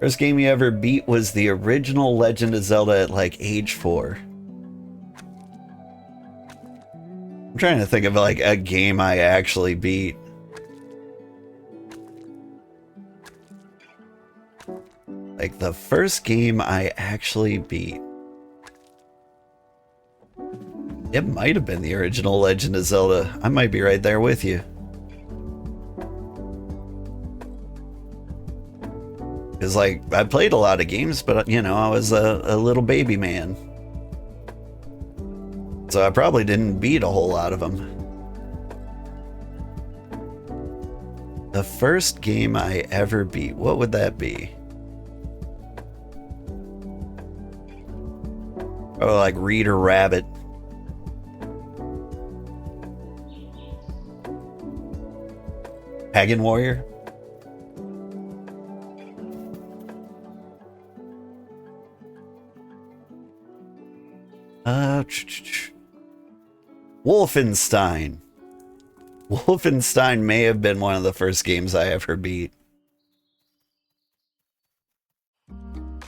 First game you ever beat was the original Legend of Zelda at like age 4. I'm trying to think of like a game I actually beat. Like the first game I actually beat. It might have been the original Legend of Zelda. I might be right there with you. Because, like, I played a lot of games, but, you know, I was a little baby man. So I probably didn't beat a whole lot of them. The first game I ever beat, what would that be? Oh, like Reader Rabbit. Pagan Warrior? Wolfenstein. Wolfenstein may have been one of the first games I ever beat. I'm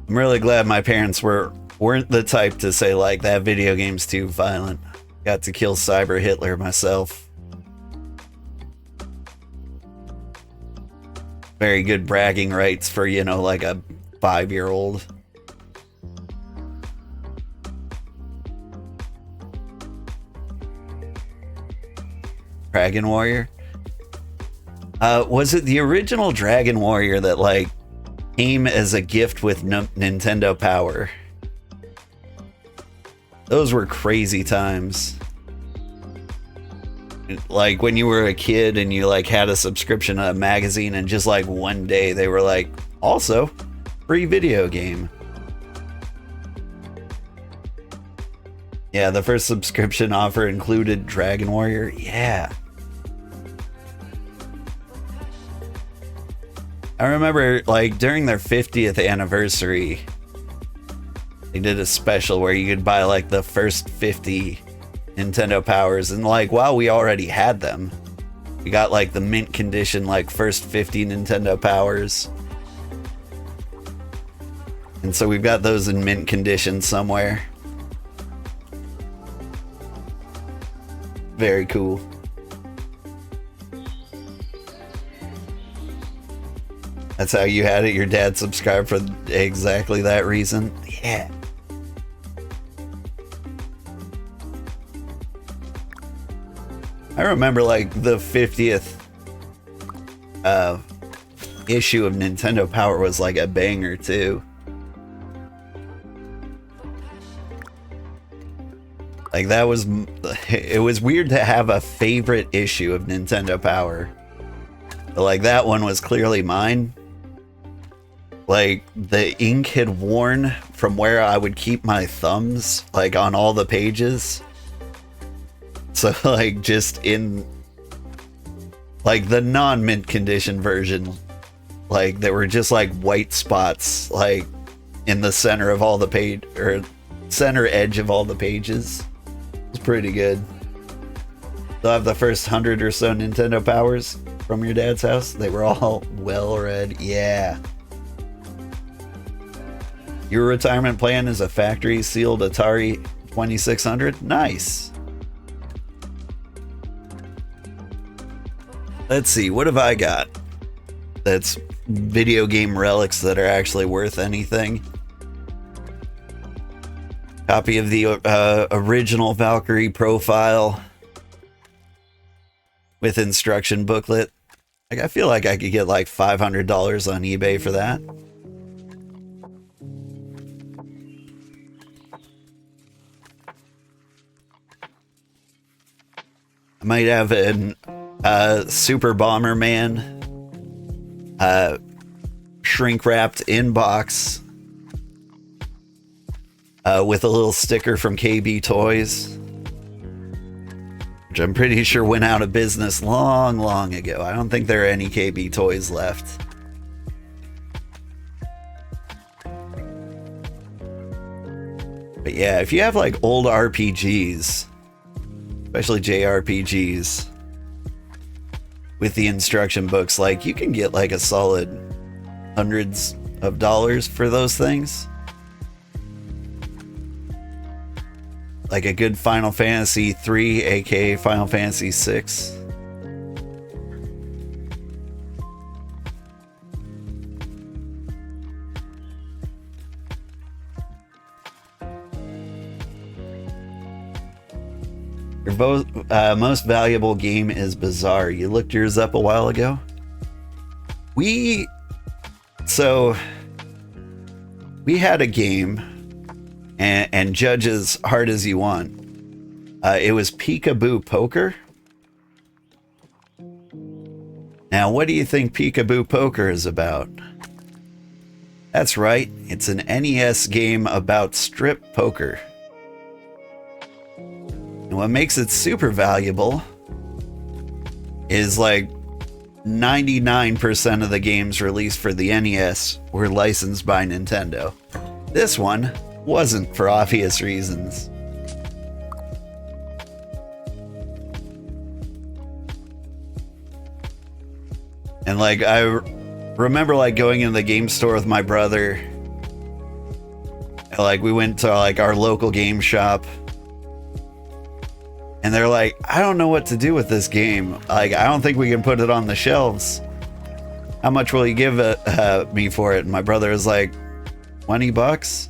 really glad my parents weren't the type to say, like, that video game's too violent. Got to kill Cyber Hitler myself. Very good bragging rights for, you know, like a 5-year-old. Dragon Warrior? Was it the original Dragon Warrior that, like, came as a gift with Nintendo Power? Those were crazy times. Like, when you were a kid and you, like, had a subscription to a magazine and just, like, one day they were like, also, free video game. Yeah, the first subscription offer included Dragon Warrior. Yeah. I remember, like, during their 50th anniversary, they did a special where you could buy, like, the first 50 Nintendo Powers, and, like, while we already had them, we got, like, the mint condition, like, first 50 Nintendo Powers. And so we've got those in mint condition somewhere. Very cool. That's how you had it? Your dad subscribed for exactly that reason? Yeah. I remember, like, the 50th issue of Nintendo Power was, like, a banger, too. Like, that was... It was weird to have a favorite issue of Nintendo Power. But, like, that one was clearly mine. Like, the ink had worn from where I would keep my thumbs, like, on all the pages. So, like, just in, like, the non-mint condition version, like, there were just, like, white spots, like, in the center of all the page, or center edge of all the pages. It's pretty good. Still have the first 100 or so Nintendo Powers from your dad's house. They were all well read. Yeah. Your retirement plan is a factory sealed Atari 2600? Nice. Let's see, what have I got that's video game relics that are actually worth anything? Copy of the original Valkyrie profile with instruction booklet. Like, I feel like I could get like $500 on eBay for that. I might have an Super Bomberman shrink wrapped inbox with a little sticker from KB Toys, which I'm pretty sure went out of business long ago. I don't think there are any KB Toys left. But yeah, if you have like old RPGs, especially JRPGs, with the instruction books, like, you can get like a solid hundreds of dollars for those things. Like a good Final Fantasy 3, aka Final Fantasy 6. Your most valuable game is Bizarre. You looked yours up a while ago. We had a game, and judge as hard as you want. It was Peekaboo Poker. Now, what do you think Peekaboo Poker is about? That's right, it's an NES game about strip poker. And what makes it super valuable is like 99% of the games released for the NES were licensed by Nintendo. This one wasn't, for obvious reasons. And like I remember like going in the game store with my brother. And, like we went to like our local game shop. And they're like, I don't know what to do with this game. Like, I don't think we can put it on the shelves. How much will you give me for it? And my brother was like, $20?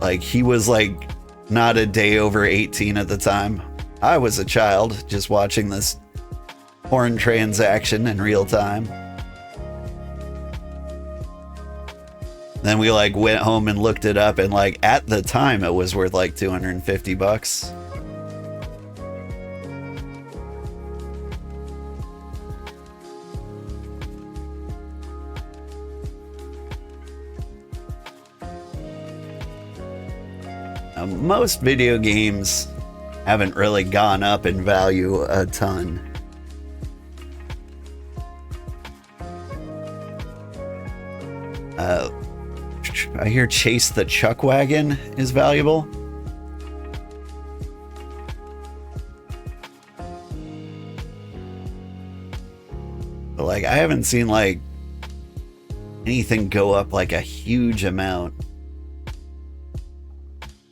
Like, he was like not a day over 18 at the time. I was a child just watching this porn transaction in real time. Then we like went home and looked it up, and like at the time it was worth like $250. Now, most video games haven't really gone up in value a ton. I hear Chase the Chuck Wagon is valuable. But like, I haven't seen like anything go up like a huge amount.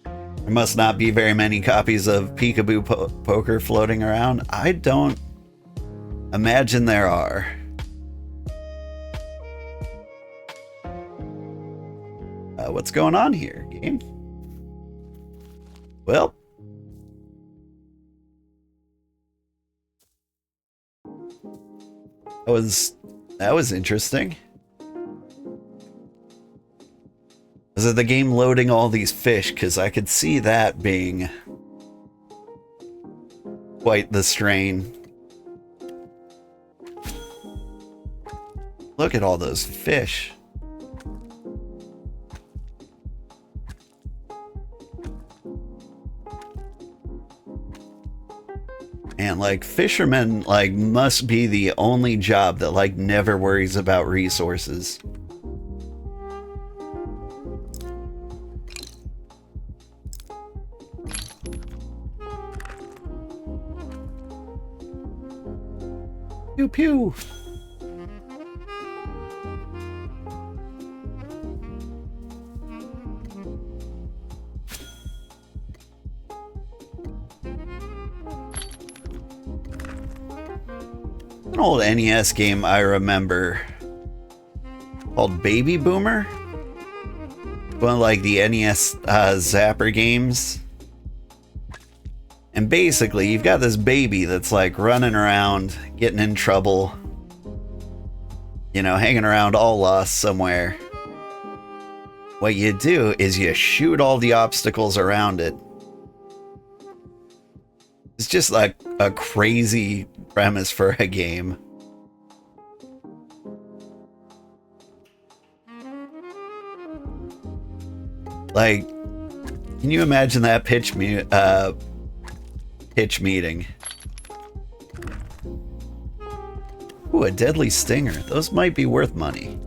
There must not be very many copies of Peekaboo Poker floating around. I don't imagine there are. What's going on here, game? Well, that was interesting. Was it the game loading all these fish? Because I could see that being quite the strain. Look at all those fish. And like fishermen like must be the only job that like never worries about resources. Pew pew. An old NES game I remember called Baby Boomer. One of like the NES Zapper games. And basically you've got this baby that's like running around, getting in trouble, you know, hanging around all lost somewhere. What you do is you shoot all the obstacles around it. It's just like a crazy premise for a game. Like, can you imagine that pitch meeting? Ooh, a deadly stinger. Those might be worth money.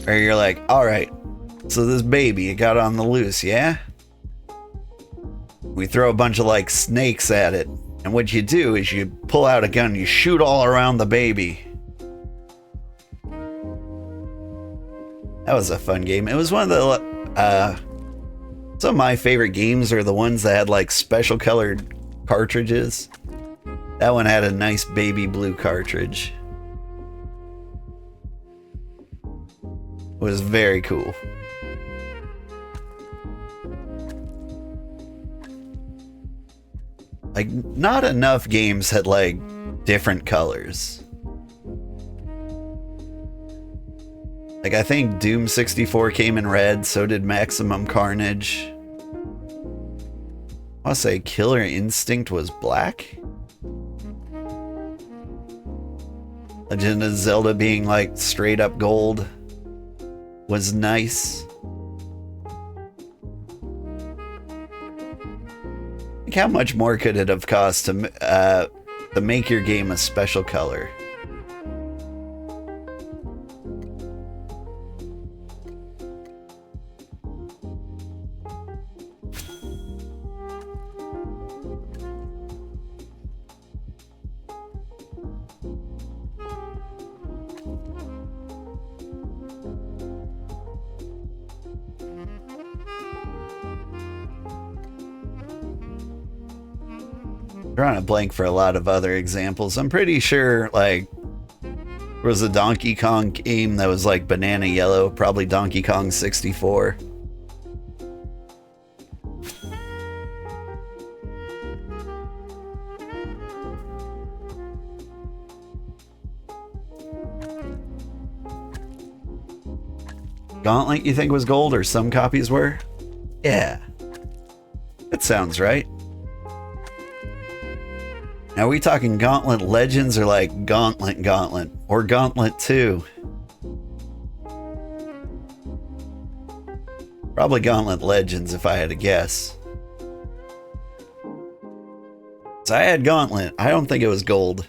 Or you're like, all right, so this baby, it got on the loose, yeah? We throw a bunch of like snakes at it. And what you do is you pull out a gun and you shoot all around the baby. That was a fun game. It was one of the, some of my favorite games are the ones that had like special colored cartridges. That one had a nice baby blue cartridge. It was very cool. Like, not enough games had like different colors. Like, I think Doom 64 came in red, so did Maximum Carnage. I want to say Killer Instinct was black. Legend of Zelda being like straight up gold was nice. Like, how much more could it have cost to make your game a special color? Drawing a blank for a lot of other examples. I'm pretty sure like there was a Donkey Kong game that was like banana yellow, probably Donkey Kong 64. Gauntlet, you think was gold, or some copies were? Yeah, that sounds right. Now, are we talking Gauntlet Legends or like Gauntlet or Gauntlet 2? Probably Gauntlet Legends if I had to guess. So I had Gauntlet. I don't think it was gold.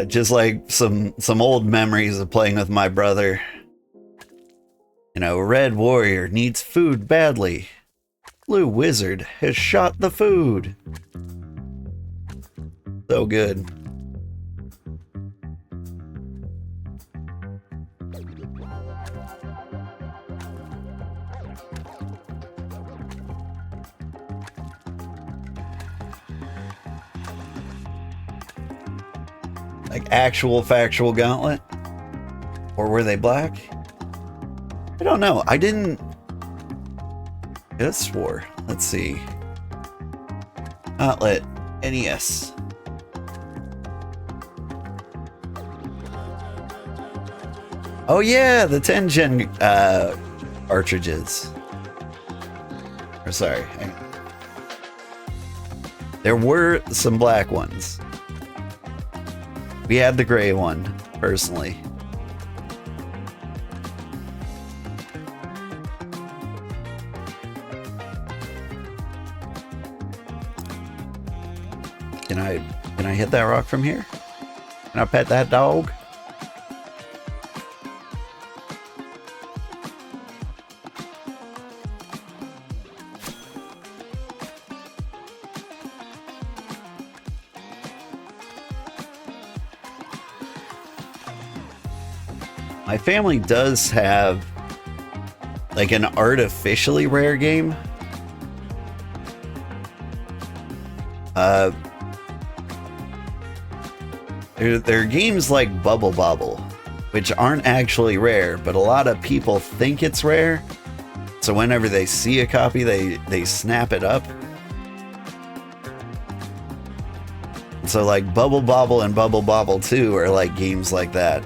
Just like some old memories of playing with my brother. You know, Red Warrior needs food badly. Blue Wizard has shot the food. So good. Like actual factual Gauntlet? Or were they black? I don't know. I didn't. I swore. Let's see. Gauntlet NES. Oh yeah, the 10 gen cartridges. Or sorry. There were some black ones. We had the gray one, personally. Can I hit that rock from here? Can I pet that dog? My family does have like an artificially rare game. There are games like Bubble Bobble, which aren't actually rare, but a lot of people think it's rare. So whenever they see a copy, they snap it up. So like Bubble Bobble and Bubble Bobble 2 are like games like that.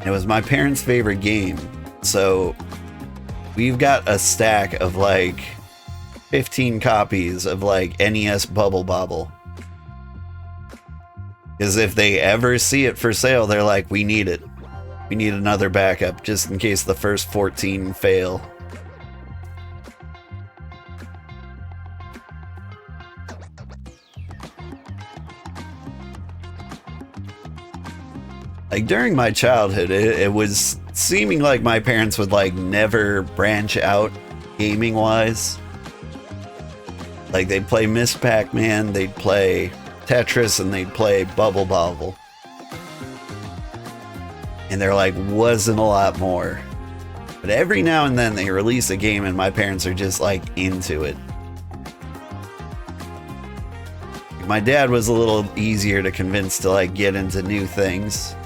It was my parents' favorite game, so we've got a stack of like 15 copies of like NES Bubble Bobble. Because if they ever see it for sale, they're like, we need it. We need another backup just in case the first 14 fail. Like during my childhood, it was seeming like my parents would like never branch out gaming wise. Like they'd play Miss Pac-Man, they'd play Tetris, and they'd play Bubble Bobble. And there like wasn't a lot more. But every now and then they release a game and my parents are just like into it. My dad was a little easier to convince to like get into new things.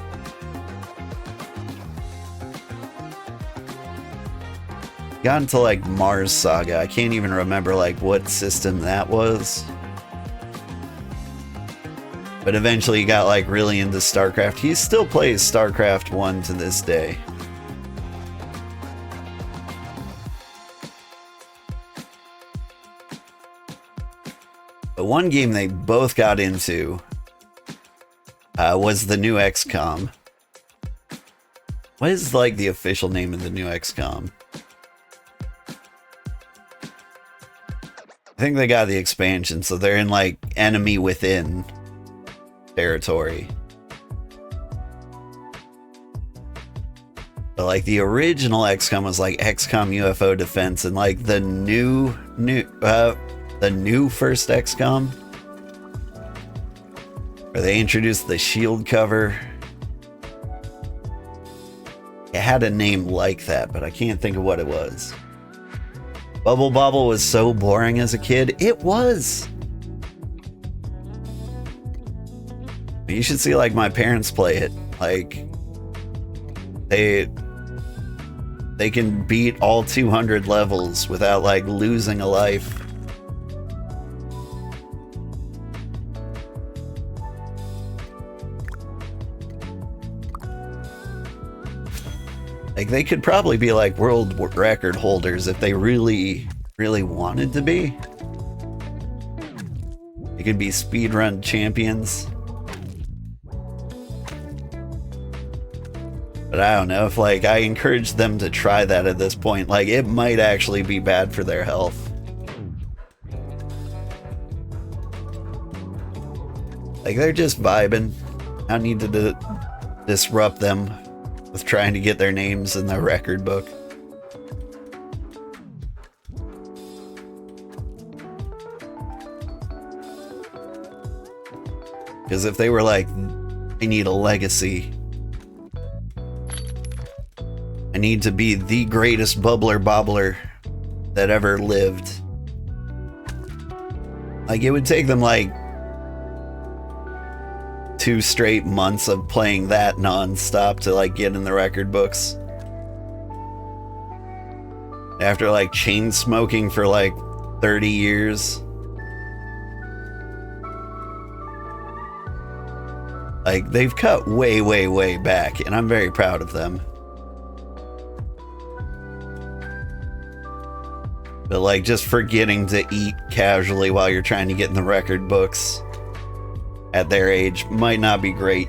Got into like Mars Saga. I can't even remember like what system that was. But eventually he got like really into StarCraft. He still plays StarCraft 1 to this day. But one game they both got into was the new XCOM. What is like the official name of the new XCOM? I think they got the expansion, so they're in like enemy within territory. But like the original XCOM was like XCOM UFO Defense, and like the new first XCOM, where they introduced the shield cover. It had a name like that, but I can't think of what it was. Bubble Bobble was so boring as a kid. It was. You should see like my parents play it. Like they can beat all 200 levels without like losing a life. Like they could probably be like world record holders if they really wanted to be. They could be speedrun champions. But I don't know if like I encourage them to try that at this point. Like it might actually be bad for their health. Like they're just vibing. I need to disrupt them with trying to get their names in the record book. Because if they were like, I need a legacy. I need to be the greatest bubbler bobbler that ever lived. Like it would take them like 2 straight months of playing that non-stop to like get in the record books. After like chain smoking for like 30 years. Like they've cut way back, and I'm very proud of them. But like just forgetting to eat casually while you're trying to get in the record books at their age might not be great.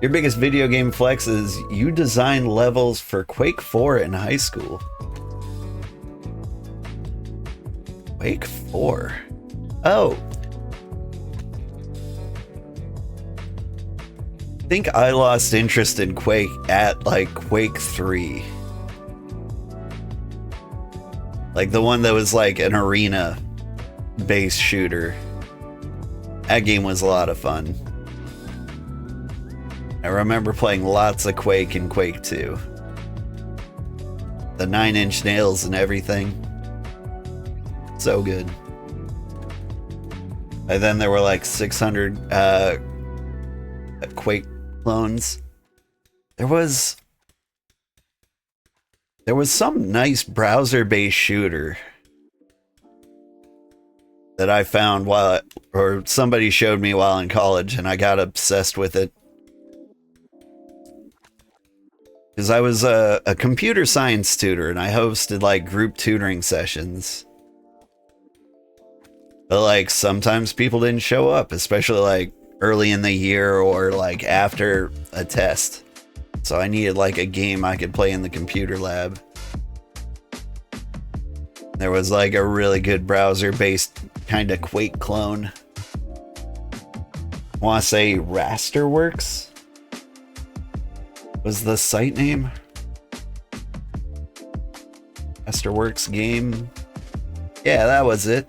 Your biggest video game flex is you designed levels for Quake 4 in high school. Quake 4? Oh. I think I lost interest in Quake at like Quake 3. Like the one that was like an arena based shooter. That game was a lot of fun. I remember playing lots of Quake and Quake 2. The 9-inch nails and everything. So good. And then there were like 600 Quake clones. There was some nice browser-based shooter that I found or somebody showed me while in college, and I got obsessed with it. Because I was a computer science tutor, and I hosted like group tutoring sessions. But like sometimes people didn't show up, especially like early in the year or like after a test. So I needed like a game I could play in the computer lab. There was like a really good browser-based kind of Quake clone. I want to say Rasterworks? Was the site name Masterworks game? Yeah, that was it.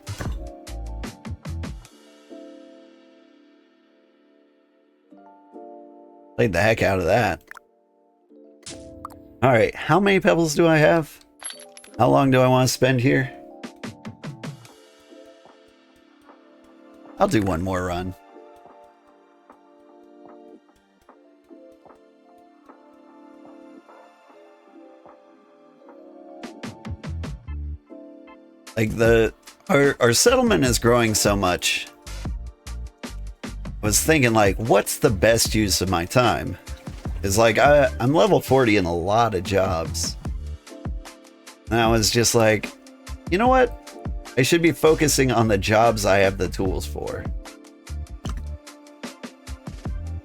Played the heck out of that. Alright, how many pebbles do I have? How long do I want to spend here? I'll do one more run. Like our settlement is growing so much. I was thinking like, what's the best use of my time? It's like I'm level 40 in a lot of jobs. And I was just like, you know what? I should be focusing on the jobs I have the tools for.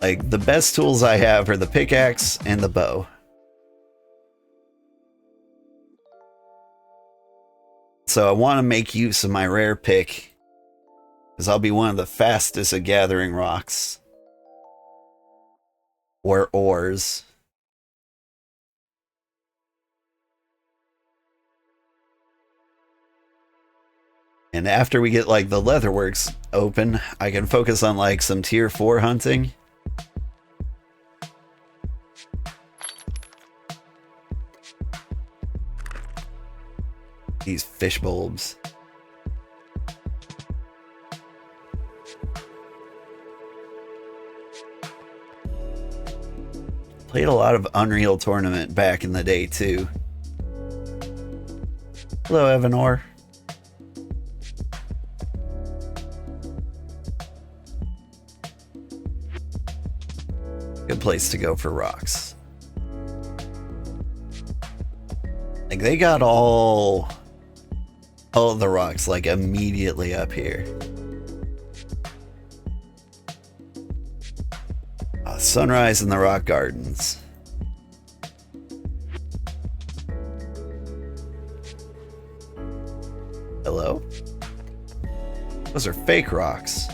Like the best tools I have are the pickaxe and the bow. So I want to make use of my rare pick, because I'll be one of the fastest at gathering rocks. Or ores. And after we get like the leatherworks open, I can focus on like some tier 4 hunting. These fish bulbs. Played a lot of Unreal Tournament back in the day too. Hello, Evanor. Good place to go for rocks. Like they got all of the rocks like immediately up here. Sunrise in the rock gardens. Hello? Those are fake rocks.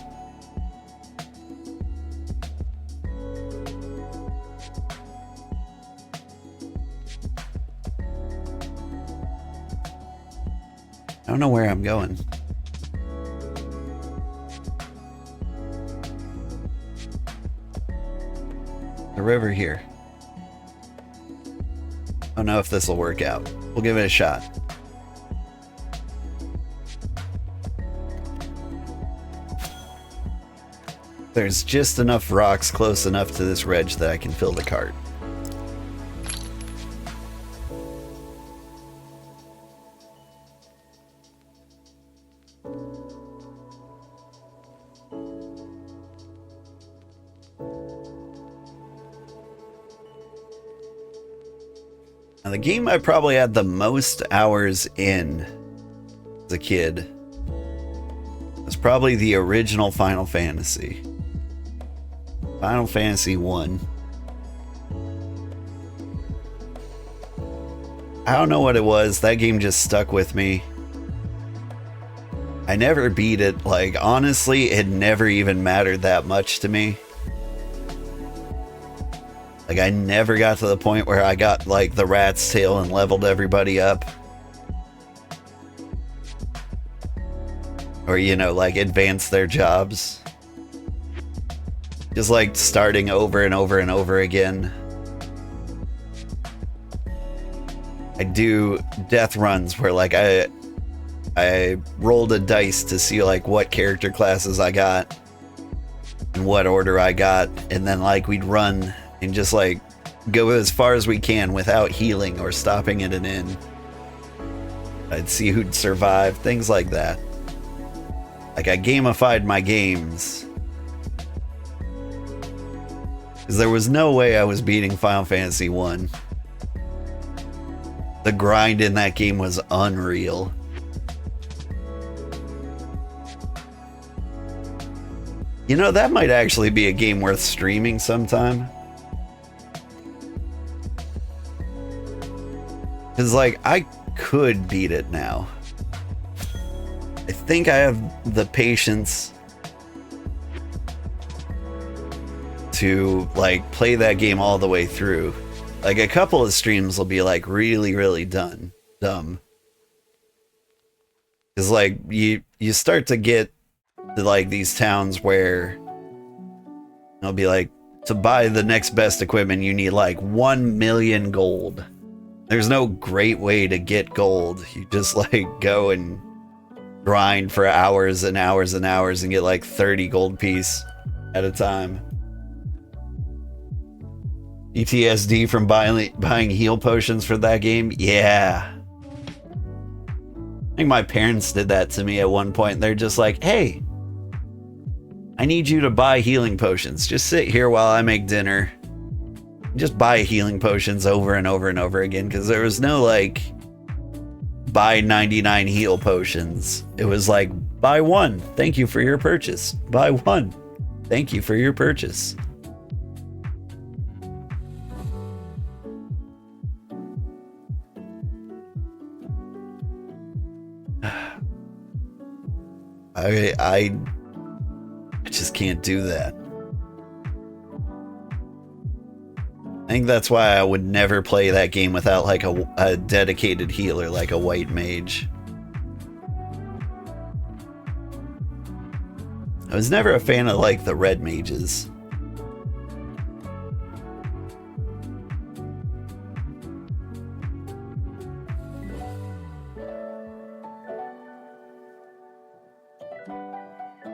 I don't know where I'm going. The river here. I don't know if this will work out. We'll give it a shot. There's just enough rocks close enough to this ledge that I can fill the cart. Now, the game I probably had the most hours in as a kid was probably the original Final Fantasy. Final Fantasy 1. I don't know what it was. That game just stuck with me. I never beat it. Like, honestly, it never even mattered that much to me. Like, I never got to the point where I got, like, the rat's tail and leveled everybody up. Or, you know, like, advance their jobs. Just, like, starting over and over and over again. I do death runs where, like, I rolled a dice to see, like, what character classes I got. In what order I got. And then, like, we'd run and just like go as far as we can without healing or stopping at an inn. I'd see who'd survive, things like that. Like I gamified my games. Because there was no way I was beating Final Fantasy 1. The grind in that game was unreal. You know, that might actually be a game worth streaming sometime. Because, like, I could beat it now. I think I have the patience to, like, play that game all the way through. Like a couple of streams will be like really, really dumb. Cause like you start to get to like these towns where it'll be like, to buy the next best equipment, you need like 1 million gold. There's no great way to get gold. You just like go and grind for hours and hours and hours and get like 30 gold piece at a time. PTSD from buying heal potions for that game? Yeah. I think my parents did that to me at one point. They're just like, hey, I need you to buy healing potions. Just sit here while I make dinner. Just buy healing potions over and over and over again, because there was no like buy 99 heal potions. It was like, buy one, thank you for your purchase. Buy one, thank you for your purchase. I just can't do that. I think that's why I would never play that game without like a dedicated healer, like a white mage. I was never a fan of like the red mages.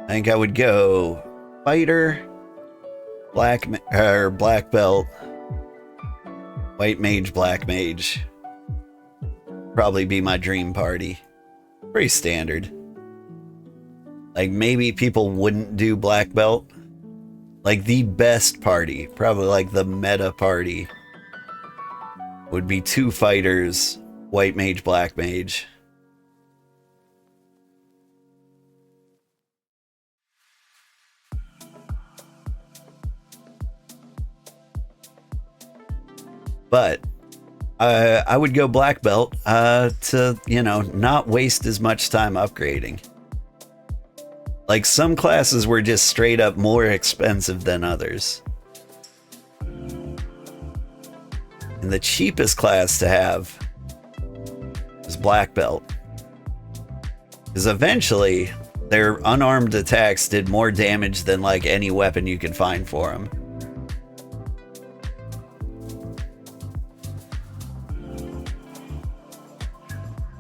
I think I would go fighter, black belt, white mage, black mage. Probably be my dream party. Pretty standard. Like maybe people wouldn't do black belt. Like the best party, probably like the meta party, would be 2 fighters, white mage, black mage. But I would go black belt to, you know, not waste as much time upgrading. Like some classes were just straight up more expensive than others. And the cheapest class to have is black belt. Because eventually their unarmed attacks did more damage than like any weapon you could find for them.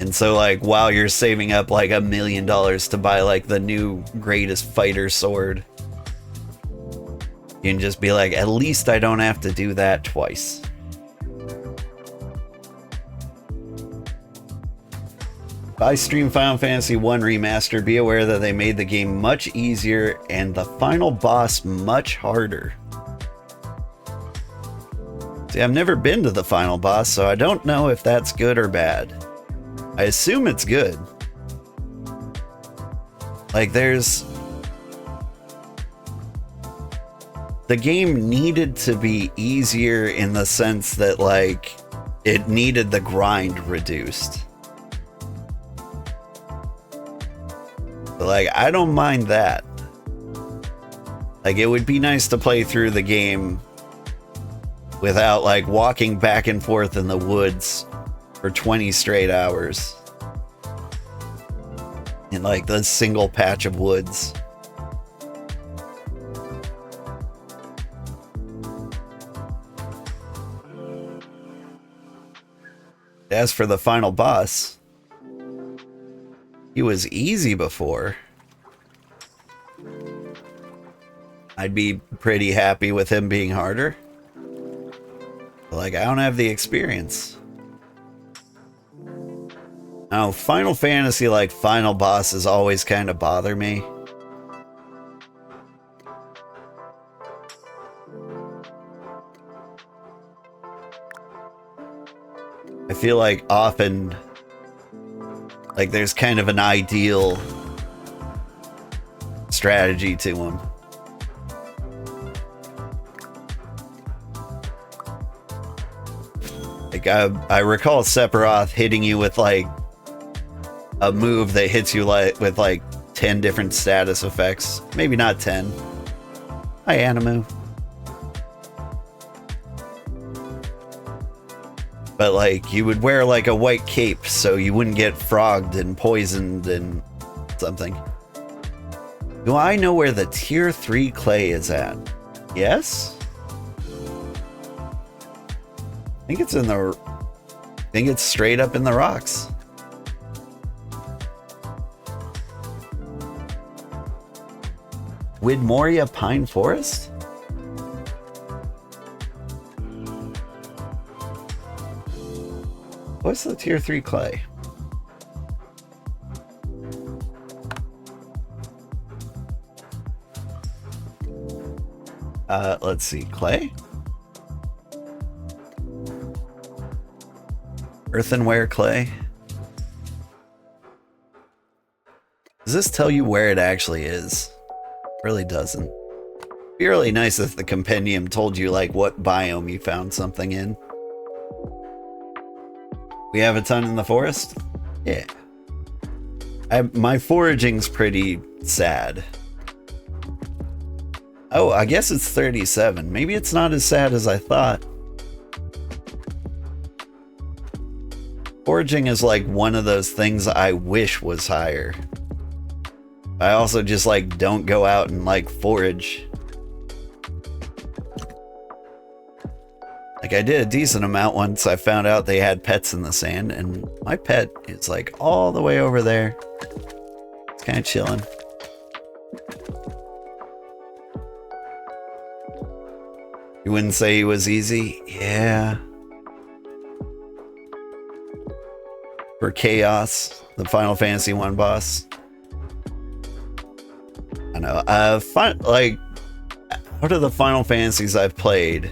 And so like while you're saving up like $1 million to buy like the new greatest fighter sword, you can just be like, at least I don't have to do that twice. If I stream Final Fantasy 1 Remastered, be aware that they made the game much easier and the final boss much harder. See, I've never been to the final boss, so I don't know if that's good or bad. I assume it's good. Like the game needed to be easier in the sense that like it needed the grind reduced. But like I don't mind that. Like it would be nice to play through the game without like walking back and forth in the woods for 20 straight hours in like the single patch of woods. As for the final boss, he was easy before. I'd be pretty happy with him being harder. But like I don't have the experience. Now, Final Fantasy, like, final bosses always kind of bother me. I feel like often, like, there's kind of an ideal strategy to them. Like, I recall Sephiroth hitting you with, like, a move that hits you like with like 10 different status effects. Maybe not 10. Hi, Animu. But like you would wear like a white cape so you wouldn't get frogged and poisoned and something. Do I know where the tier 3 clay is at? Yes? I think it's in the... I think it's straight up in the rocks. Widmoria Pine Forest? What's the tier 3 clay? Let's see, clay? Earthenware clay? Does this tell you where it actually is? It really doesn't. It'd be really nice if the compendium told you like what biome you found something in. We have a ton in the forest? Yeah. My foraging's pretty sad. Oh, I guess it's 37. Maybe it's not as sad as I thought. Foraging is like one of those things I wish was higher. I also just like don't go out and like forage. Like I did a decent amount once I found out they had pets in the sand, and my pet is like all the way over there. It's kind of chilling. You wouldn't say he was easy? Yeah. For Chaos, the Final Fantasy 1 boss. I know. Like, out of the Final Fantasies I've played,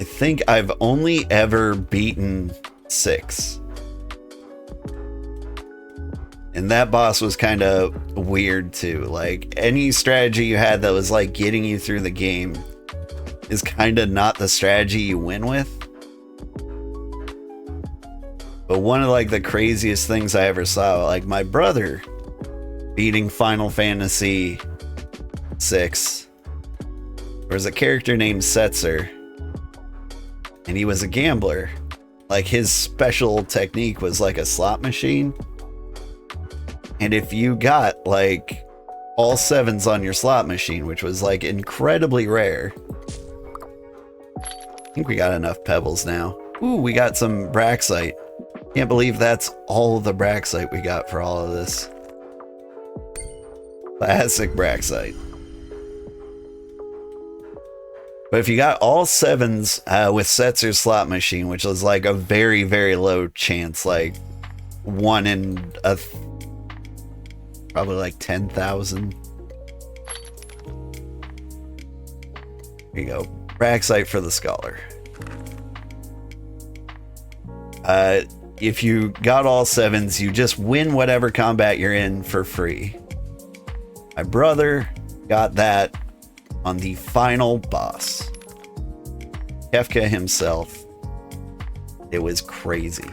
I think I've only ever beaten 6. And that boss was kind of weird too. Like, any strategy you had that was like getting you through the game is kind of not the strategy you win with. But one of like the craziest things I ever saw, like my brother beating Final Fantasy 6. There was a character named Setzer, and he was a gambler. Like, his special technique was like a slot machine. And if you got like all 7s on your slot machine, which was like incredibly rare. I think we got enough pebbles now. Ooh, we got some Braxite. Can't believe that's all the Braxite we got for all of this. Classic Braxite. But if you got all 7s with Setzer's slot machine, which was like a very, very low chance, like 1 in a probably like 10,000. Here you go. Braxite for the scholar. If you got all 7s, you just win whatever combat you're in for free. My brother got that on the final boss. Kefka himself. It was crazy.